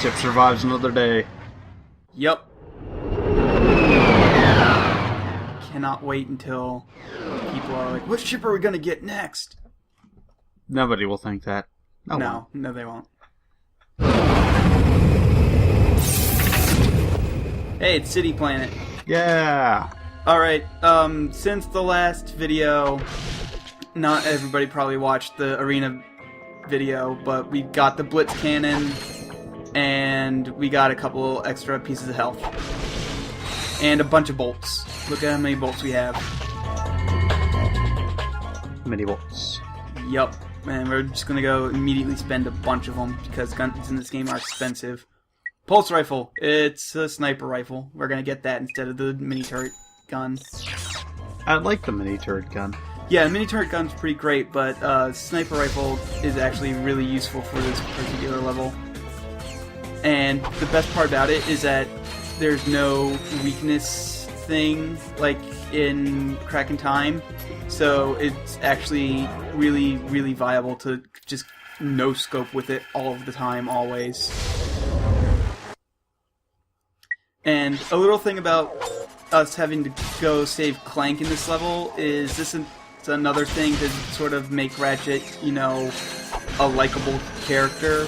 Chip survives another day. Yep. Cannot wait until people are like, what ship are we gonna get next? Nobody will think that. No, they won't. Hey, it's City Planet. Yeah. Alright, since the last video, not everybody probably watched the arena video, but we got the Blitz Cannon, and we got a couple extra pieces of health. And a bunch of bolts. Look at how many bolts we have. Many bolts. Yup. And we're just gonna go immediately spend a bunch of them, because guns in this game are expensive. Pulse rifle. It's a sniper rifle. We're gonna get that instead of the mini turret gun. I like the mini turret gun. Yeah, the mini turret gun's pretty great, but sniper rifle is actually really useful for this particular level. And the best part about it is that there's no weakness thing like in Crack in Time, so it's actually really, really viable to just no-scope with it all of the time, always. And a little thing about us having to go save Clank in this level is this is another thing to sort of make Ratchet, you know, a likable character.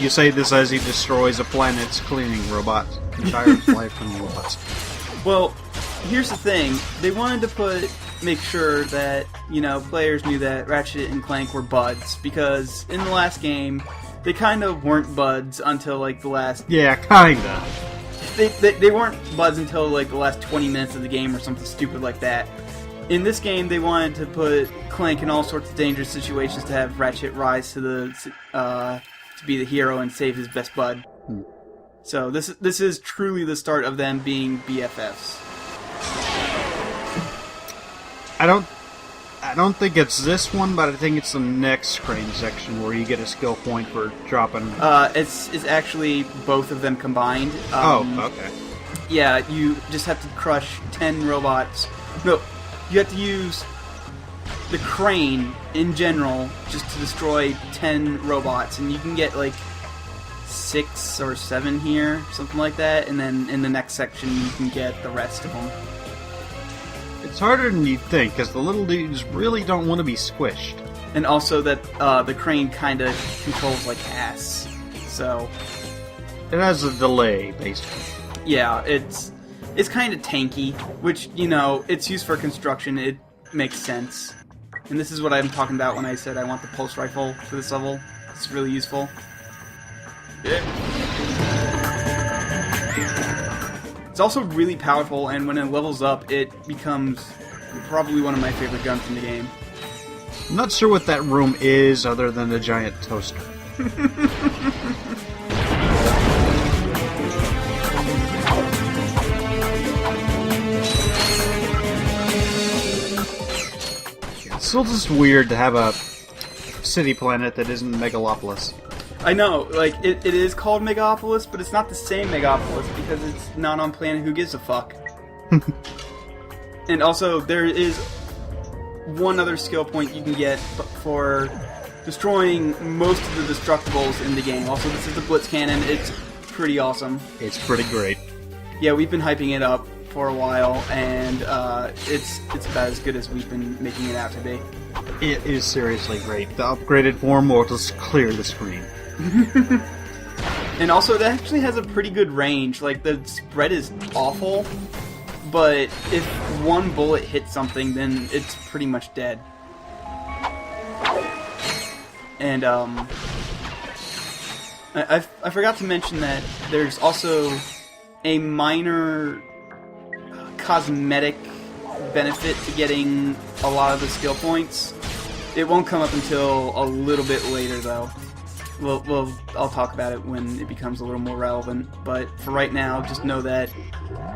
You say this as he destroys a planet's cleaning robot. Entire life from robots. Well, here's the thing. They wanted to make sure that, you know, players knew that Ratchet and Clank were buds, because in the last game, they kind of weren't buds until, like, the last... Yeah, kinda. They weren't buds until, like, the last 20 minutes of the game or something stupid like that. In this game, they wanted to put Clank in all sorts of dangerous situations to have Ratchet rise to the, to be the hero and save his best bud. So this is truly the start of them being BFFs. I don't think it's this one, but I think it's the next screen section where you get a skill point for dropping. It's actually both of them combined. Okay. Yeah, you just have to crush 10 robots. No, you have to use the crane in general just to destroy 10 robots, and you can get like 6 or 7 here, something like that, and then in the next section you can get the rest of them. It's harder than you'd think, because the little dudes really don't want to be squished. And also that the crane kind of controls like ass, so... It has a delay, basically. Yeah, it's kind of tanky, which, you know, it's used for construction, it makes sense. And this is what I'm talking about when I said I want the pulse rifle for this level. It's really useful. It's also really powerful, and when it levels up, it becomes probably one of my favorite guns in the game. I'm not sure what that room is other than a giant toaster. It's still just weird to have a city planet that isn't Megalopolis. I know, like, it is called Megapolis, but it's not the same Megapolis because it's not on planet Whogivesafuck. And also, there is one other skill point you can get for destroying most of the destructibles in the game. Also, this is the Blitz Cannon. It's pretty awesome. It's pretty great. Yeah, we've been hyping it up for a while, and it's about as good as we've been making it out to be. It is seriously great. The upgraded form will just clear the screen. And also, it actually has a pretty good range. Like, the spread is awful, but if one bullet hits something, then it's pretty much dead. And, I forgot to mention that there's also a minor cosmetic benefit to getting a lot of the skill points. It won't come up until a little bit later, though. I'll talk about it when it becomes a little more relevant, but for right now, just know that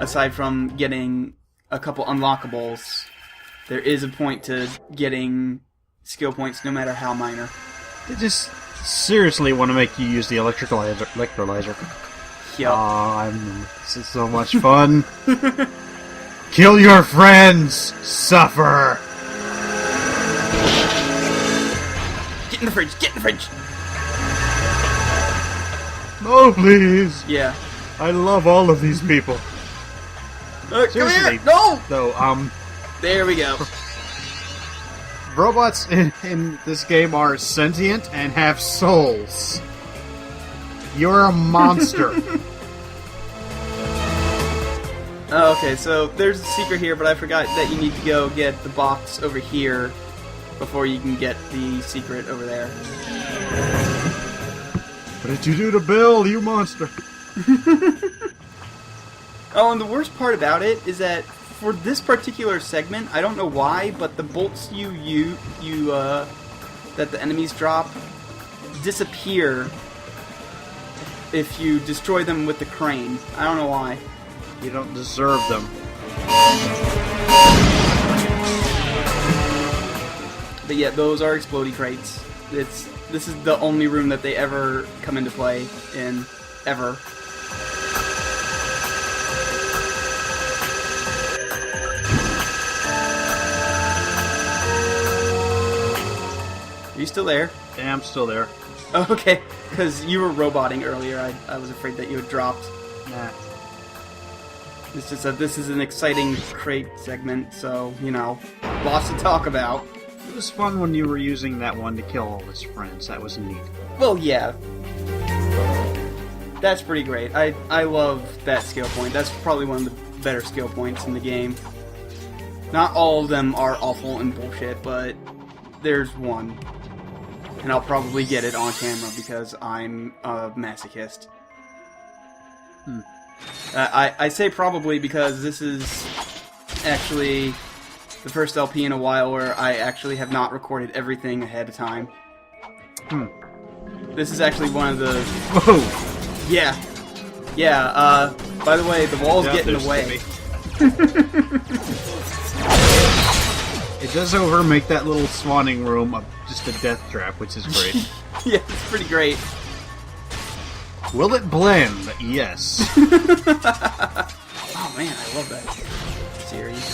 aside from getting a couple unlockables, there is a point to getting skill points no matter how minor. They just seriously want to make you use the electrolyzer. Yup. This is so much fun. Kill your friends! Suffer! Get in the fridge! Get in the fridge! Oh, please. Yeah. I love all of these people. Come Seriously. here! No! So, There we go. robots in this game are sentient and have souls. You're a monster. Okay, so there's a secret here, but I forgot that you need to go get the box over here before you can get the secret over there. What did you do to Bill, you monster? Oh, and the worst part about it is that for this particular segment, I don't know why, but the bolts that the enemies drop disappear if you destroy them with the crane. I don't know why. You don't deserve them. But yeah, those are explodey crates. This is the only room that they ever come into play in, ever. Are you still there? Yeah, I'm still there. Oh, okay, because you were roboting earlier. I was afraid that you had dropped. Nah. It's just that this is an exciting crate segment, so, you know, lots to talk about. It was fun when you were using that one to kill all his friends. That was neat. Well, yeah. That's pretty great. I love that skill point. That's probably one of the better skill points in the game. Not all of them are awful and bullshit, but there's one. And I'll probably get it on camera because I'm a masochist. I say probably because this is actually the first LP in a while where I actually have not recorded everything ahead of time. This is actually one of the... Whoa! Yeah. Yeah, by the way, the walls get in the way. It does over make that little spawning room just a death trap, which is great. Yeah, it's pretty great. Will it blend? Yes. Oh man, I love that series.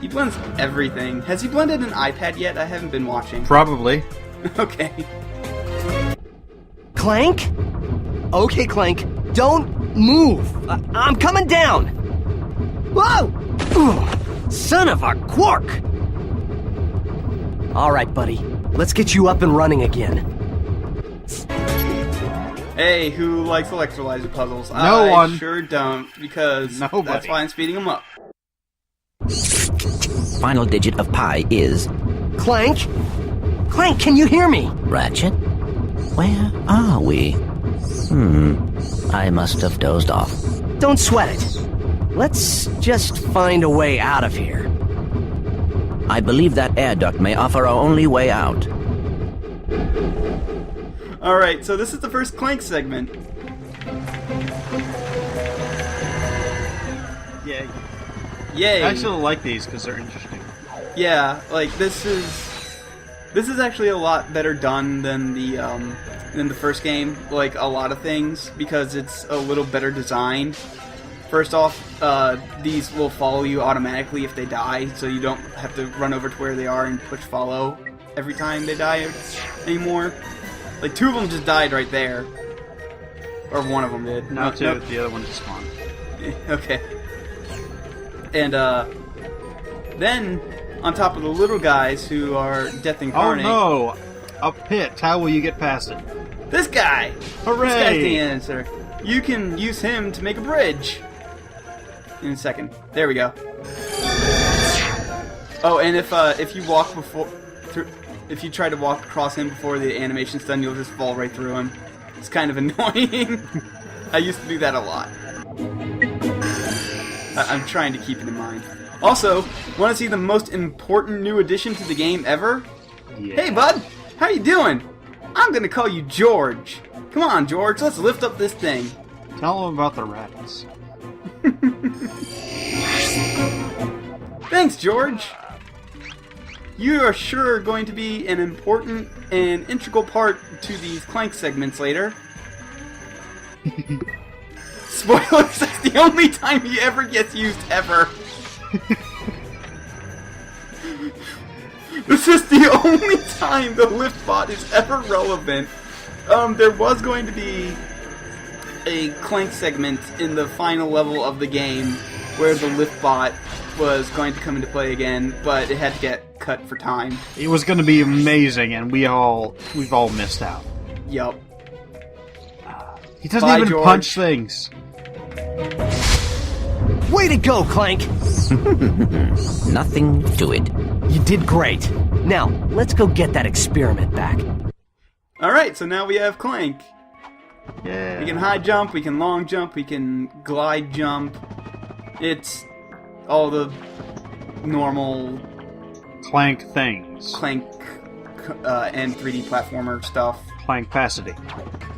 He blends everything. Has he blended an iPad yet? I haven't been watching. Probably. Okay. Clank? Okay, Clank. Don't move. I'm coming down. Whoa! Ugh, son of a quark! All right, buddy. Let's get you up and running again. Hey, who likes electrolyzer puzzles? No one. I sure don't, because Nobody. that's why I'm speeding them up. Final digit of pi is... Clank? Clank, can you hear me? Ratchet? Where are we? I must have dozed off. Don't sweat it. Let's just find a way out of here. I believe that air duct may offer our only way out. Alright, so this is the first Clank segment. Yeah. Yay! I actually like these because they're interesting. Yeah, like this is actually a lot better done than the first game. Like a lot of things, because it's a little better designed. First off, these will follow you automatically if they die, so you don't have to run over to where they are and push follow every time they die anymore. Like, 2 of them just died right there. Or one of them did. No, two. Nope. The other one just spawned. Okay. And, then, on top of the little guys who are Death Incarnate... Oh no! A pit. How will you get past it? This guy! Hooray! This guy's the answer. You can use him to make a bridge. In a second. There we go. Oh, and if you walk if you try to walk across him before the animation's done, you'll just fall right through him. It's kind of annoying. I used to do that a lot. I'm trying to keep it in mind. Also, want to see the most important new addition to the game ever? Yeah. Hey, bud! How you doing? I'm gonna call you George. Come on, George, let's lift up this thing. Tell them about the rabbits. Thanks, George! You are sure going to be an important and integral part to these Clank segments later. Spoilers, that's the only time he ever gets used, ever. This is the only time the lift bot is ever relevant. There was going to be a Clank segment in the final level of the game where the lift bot was going to come into play again, but it had to get cut for time. It was going to be amazing, and we've all missed out. Yup. He doesn't Bye, even George. punch things. Way to go, Clank! Nothing to it. You did great. Now, let's go get that experiment back. Alright, so now we have Clank. Yeah. We can high jump, we can long jump, we can glide jump. It's all the normal Clank things. Clank and 3D platformer stuff. Clankpacity.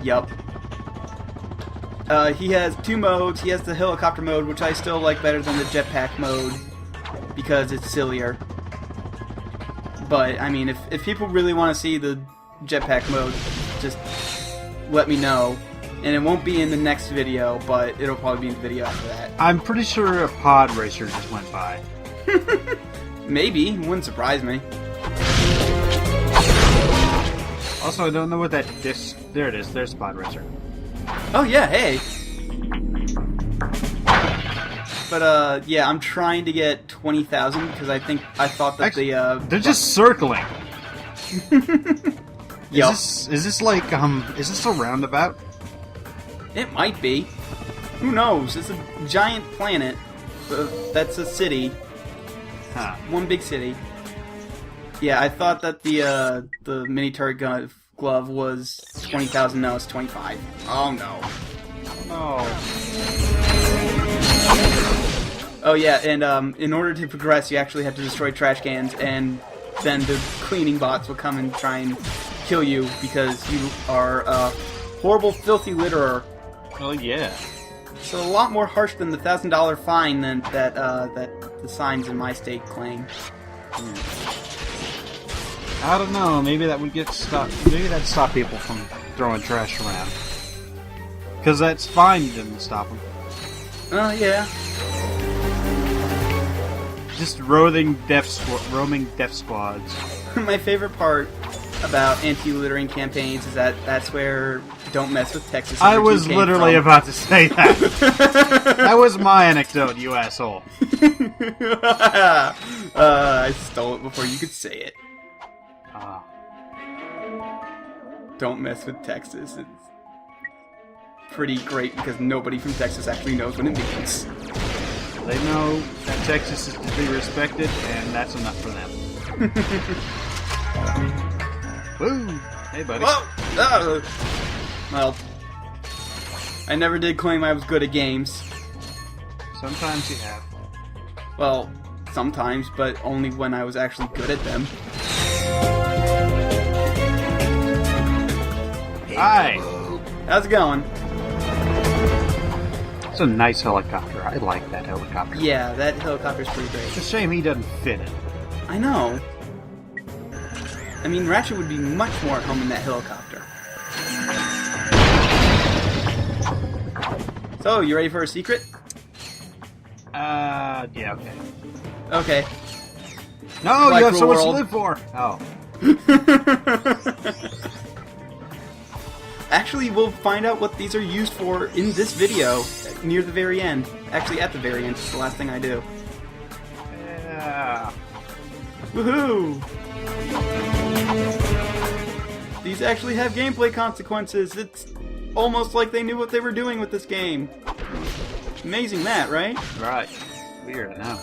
Yup. He has two modes. He has the helicopter mode, which I still like better than the jetpack mode, because it's sillier. But, I mean, if people really want to see the jetpack mode, just let me know. And it won't be in the next video, but it'll probably be in the video after that. I'm pretty sure a pod racer just went by. Maybe. Wouldn't surprise me. Also, I don't know what that disc... There it is. There's pod racer. Oh, yeah, hey! But, yeah, I'm trying to get 20,000, because I thought that They're just circling. Yup. Is this like, is this a roundabout? It might be. Who knows? It's a giant planet. That's a city. Huh. One big city. Yeah, I thought that the mini turret glove was 20,000. No, it's 25. Oh no. Oh. Oh yeah, and in order to progress, you actually have to destroy trash cans, and then the cleaning bots will come and try and kill you because you are a horrible, filthy litterer. Well, yeah. So a lot more harsh than the $1,000 fine that the signs in my state claim. I don't know. Maybe that would Maybe that'd stop people from throwing trash around. Because that's fine. Didn't stop them. Oh yeah. Just roaming death squads. My favorite part about anti-littering campaigns is that's where Don't Mess with Texas. I was came literally from. about to say that. That was my anecdote, you asshole. I stole it before you could say it. Ah. Don't Mess with Texas. It's pretty great because nobody from Texas actually knows what it means. They know that Texas is to be respected, and that's enough for them. Woo! Hey, buddy. Whoa! Well, I never did claim I was good at games. Sometimes you have. Well, sometimes, but only when I was actually good at them. Hi! How's it going? It's a nice helicopter. I like that helicopter. Yeah, that helicopter's pretty great. It's a shame he doesn't fit it. I know. I mean, Ratchet would be much more at home in that helicopter. So, you ready for a secret? Yeah, okay. Okay. No, Like you have so much to World. live for! Oh. Actually, we'll find out what these are used for in this video, near the very end. Actually, at the very end, it's the last thing I do. Yeah. Woohoo! These actually have gameplay consequences. It's almost like they knew what they were doing with this game. Amazing that, right? Right. Weird, I know.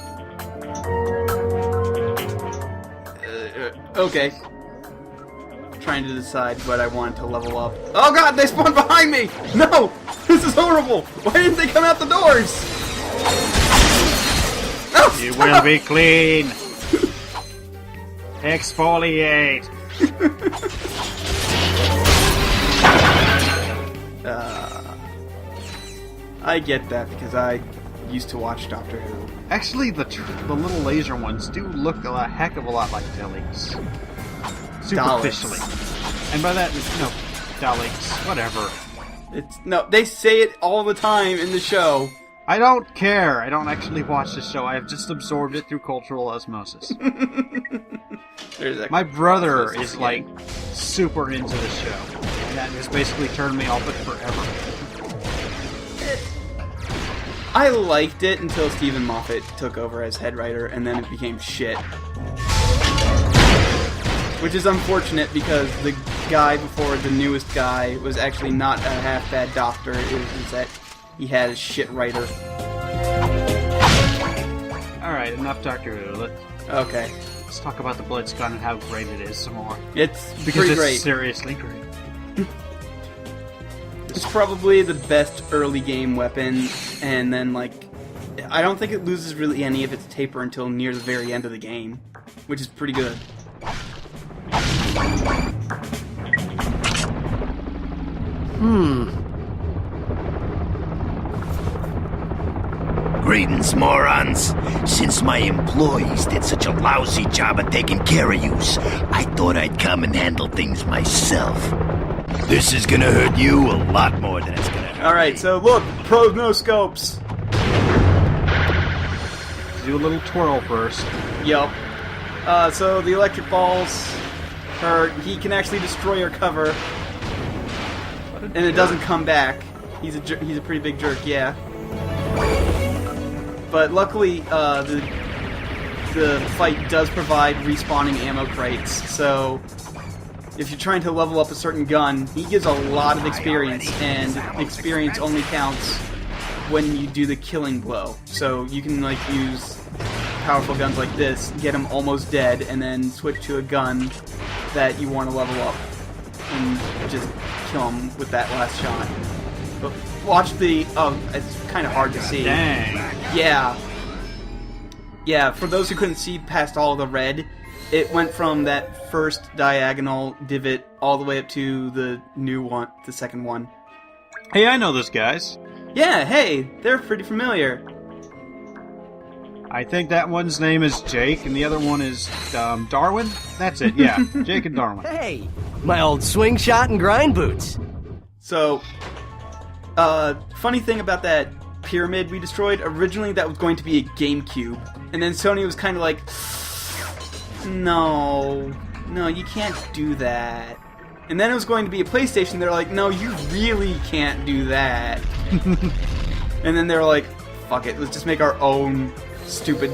Okay. Trying to decide what I want to level up. Oh god, they spawned behind me! No! This is horrible! Why didn't they come out the doors? No, You stop! will be clean! Exfoliate! I get that because I used to watch Doctor Who. Actually, the little laser ones do look a heck of a lot like Daleks. Superficially. And by that, Daleks, whatever. They say it all the time in the show. I don't care. I don't actually watch the show. I have just absorbed it through cultural osmosis. My brother is, like, super into the show. that has basically turned me off it forever. I liked it until Stephen Moffat took over as head writer, and then it became shit. Which is unfortunate because the guy before the newest guy was actually not a half-bad doctor. It was just that he had a shit writer. Alright, enough Doctor Who. Okay. Let's talk about the Blitzgun and how great it is some more. It's Because pretty it's great. seriously great. It's probably the best early game weapon, and then, like, I don't think it loses really any of its taper until near the very end of the game, which is pretty good. Greetings, morons. Since my employees did such a lousy job of taking care of yous, I thought I'd come and handle things myself. This is gonna hurt you a lot more than it's gonna hurt Alright, me. so look, pros no scopes. Do a little twirl first. Yup. So the electric balls, he can actually destroy your cover, and it doesn't come back. He's a pretty big jerk, yeah. But luckily, the fight does provide respawning ammo crates, so if you're trying to level up a certain gun, he gives a lot of experience, and experience only counts when you do the killing blow. So you can, like, use powerful guns like this, get him almost dead, and then switch to a gun that you want to level up, and just kill him with that last shot. But watch the... oh, it's kind of hard to see. Dang. Yeah. Yeah, for those who couldn't see past all the red, it went from that first diagonal divot all the way up to the new one, the second one. Hey, I know those guys. Yeah, hey, they're pretty familiar. I think that one's name is Jake, and the other one is Darwin? That's it, yeah. Jake and Darwin. Hey, my old swing shot and grind boots. So, funny thing about that pyramid we destroyed, originally that was going to be a GameCube, and then Sony was kind of like, no, you can't do that. And then it was going to be a PlayStation, they're like, no, you really can't do that. And then they were like, fuck it, let's just make our own stupid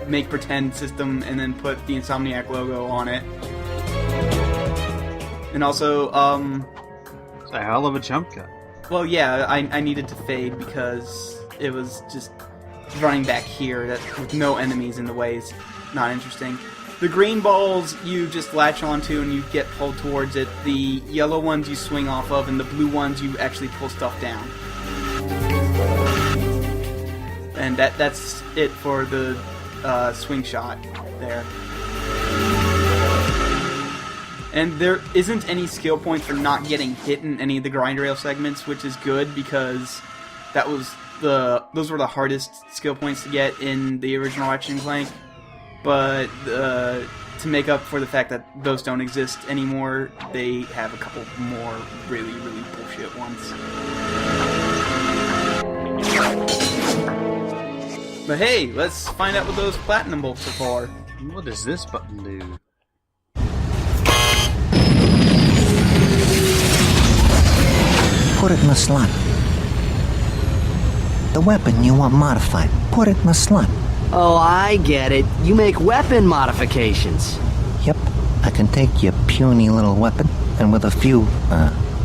make-pretend system and then put the Insomniac logo on it. And also, It's a hell of a jump cut. well, yeah, I needed to fade because it was just running back here with no enemies in the way is not interesting. The green balls you just latch onto and you get pulled towards it. The yellow ones you swing off of, and the blue ones you actually pull stuff down. And that's it for the swing shot there. And there isn't any skill point for not getting hit in any of the grind rail segments, which is good because those were the hardest skill points to get in the original Ratchet and Clank. But to make up for the fact that those don't exist anymore, they have a couple more really, really bullshit ones. But hey, let's find out what those platinum bolts are for. What does this button do? Put it in the slot. The weapon you want modified, put it in the slot. Oh, I get it. You make weapon modifications. Yep, I can take your puny little weapon, and with a few,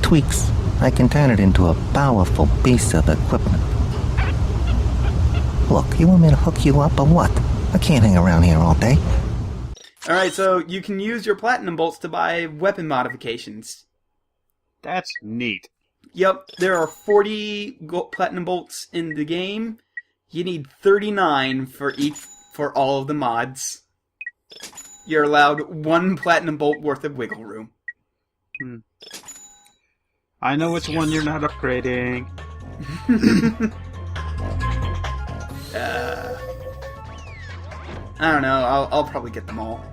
tweaks, I can turn it into a powerful piece of equipment. Look, you want me to hook you up or what? I can't hang around here all day. Alright, so you can use your platinum bolts to buy weapon modifications. That's neat. Yep, there are 40 platinum bolts in the game. You need 39 for all of the mods. You're allowed 1 platinum bolt worth of wiggle room. I know which one you're not upgrading. I don't know, I'll probably get them all.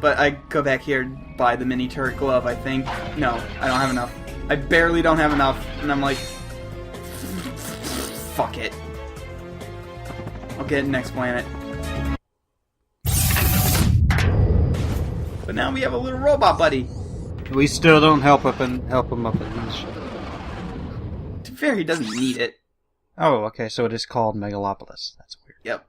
But I go back here and buy the mini turret glove, I think. No, I don't have enough. I barely don't have enough, and I'm like, fuck it. I'll get it next planet. But now we have a little robot buddy. We still don't help him up in this shit. To be fair, he doesn't need it. Oh, okay, so it is called Megalopolis. That's weird. Yep.